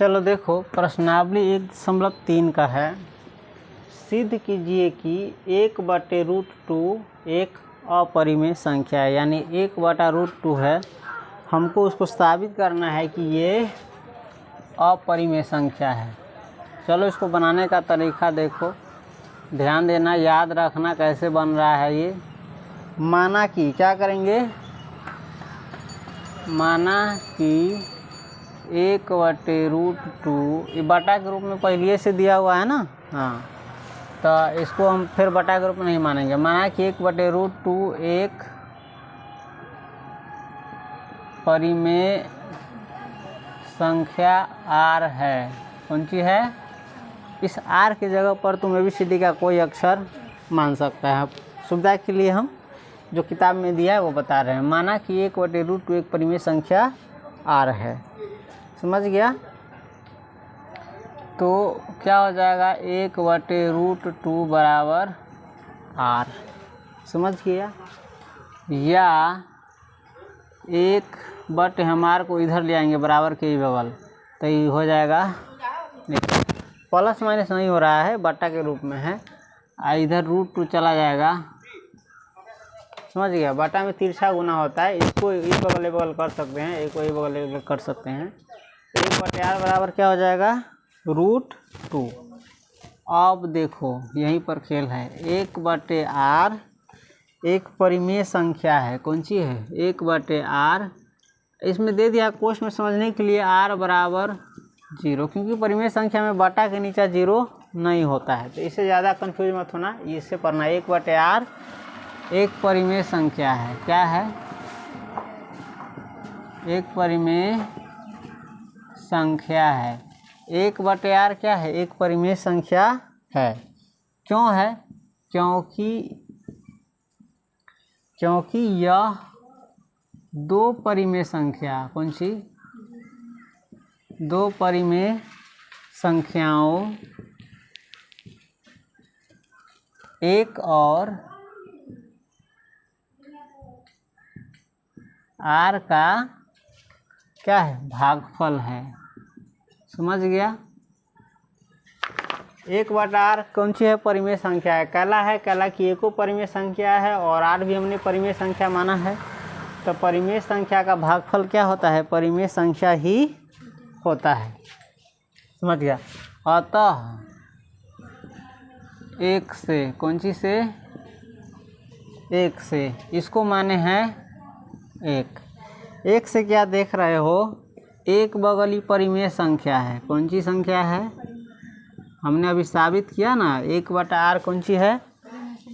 चलो देखो, प्रश्नावली 1.3 का है। सिद्ध कीजिए कि 1/√2 एक अपरिमेय संख्या है, यानी 1/√2 है। हमको उसको साबित करना है कि ये अपरिमेय संख्या है। चलो इसको बनाने का तरीका देखो, ध्यान देना, याद रखना कैसे बन रहा है ये। माना कि क्या करेंगे, माना कि 1/√2 ये बटा के रूप में पहले से दिया हुआ है ना, हाँ, तो इसको हम फिर बटा के रूप में नहीं मानेंगे। माना कि 1/√2 एक परिमेय संख्या r है। कौन सी है? इस r की जगह पर तुम ABCD का कोई अक्षर मान सकता है। सुविधा के लिए हम जो किताब में दिया है वो बता रहे हैं। माना कि 1/√2 एक परिमेय संख्या r है। समझ गया? तो क्या हो जाएगा, 1/√2 बराबर r। समझ गया? या 1 हम r को इधर ले आएंगे बराबर के बगल, तो ये हो जाएगा, प्लस माइनस नहीं हो रहा है, बट्टा के रूप में है। इधर √2 चला जाएगा। समझ गया? बटा में तिरछा गुना होता है, इसको इस बगल बगल कर सकते हैं, एक को बगल बगल कर सकते हैं। 1/r बराबर क्या हो जाएगा, √2। अब देखो यहीं पर खेल है। 1/r एक परिमेय संख्या है। कौन सी है? 1/r। इसमें दे दिया कोष्ठ में समझने के लिए r बराबर 0, क्योंकि परिमेय संख्या में बटा के नीचे 0 नहीं होता है, तो इससे ज़्यादा कंफ्यूज मत होना, इससे पढ़ना। 1/r एक परिमेय संख्या है। क्या है? एक परिमेय संख्या है। 1/r क्या है? एक परिमेय संख्या है। क्यों है? क्योंकि यह दो परिमेय संख्या, कौन सी? दो परिमेय संख्याओं एक और r का क्या है? भागफल है। समझ गया? 1/r कौन सी है? परिमेय संख्या है। कहला कि एको परिमेय संख्या है और r भी हमने परिमेय संख्या माना है, तो परिमेय संख्या का भागफल क्या होता है? परिमेय संख्या ही होता है। समझ गया? अतः 1 से, कौन सी से? 1 से, इसको माने हैं 1 से क्या देख रहे हो? एक बगली परिमेय संख्या है। कौन सी संख्या है? हमने अभी साबित किया ना, 1/r कौन सी है?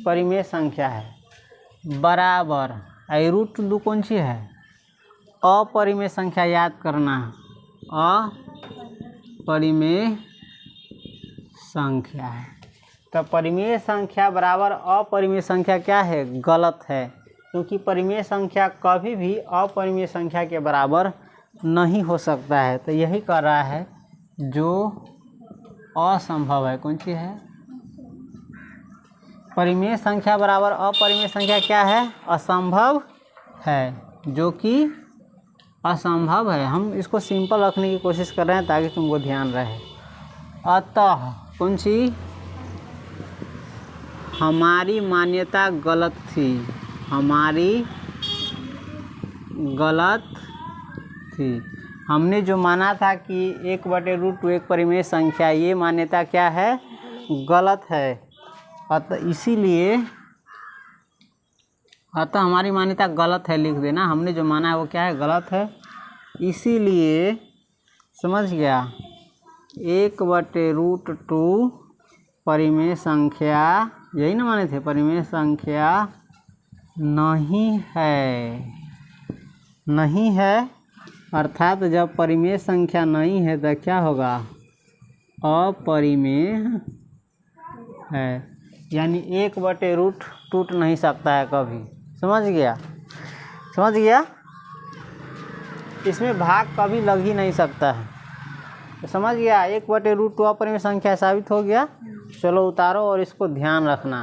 परिमेय संख्या है। बराबर √2 कौन सी है? अपरिमेय संख्या। याद करना, अपरिमेय संख्या है। तो परिमेय संख्या बराबर अपरिमेय संख्या क्या है? गलत है, क्योंकि परिमेय संख्या कभी भी अपरिमेय संख्या के बराबर नहीं हो सकता है। तो यही कर रहा है जो असंभव है। कौन सी है? परिमेय संख्या बराबर अपरिमेय संख्या क्या है? असंभव है, जो कि असंभव है। हम इसको सिंपल रखने की कोशिश कर रहे हैं ताकि तुमको ध्यान रहे। अतः कौन सी? हमारी मान्यता गलत थी। हमारी गलत थी। हमने जो माना था कि 1/√2 एक परिमेय संख्या, ये मान्यता क्या है? गलत है। अतः हमारी मान्यता गलत है, लिख देना। हमने जो माना है वो क्या है? गलत है। इसीलिए समझ गया, 1/√2 परिमेय संख्या, यही ना माने थे? परिमेय संख्या नहीं है, अर्थात जब परिमेय संख्या नहीं है तो क्या होगा? अपरिमेय है, यानी 1/√2 टूट नहीं सकता है कभी। समझ गया? इसमें भाग कभी लग ही नहीं सकता है। तो समझ गया? 1/√2 अपरिमेय संख्या साबित हो गया। चलो उतारो और इसको ध्यान रखना।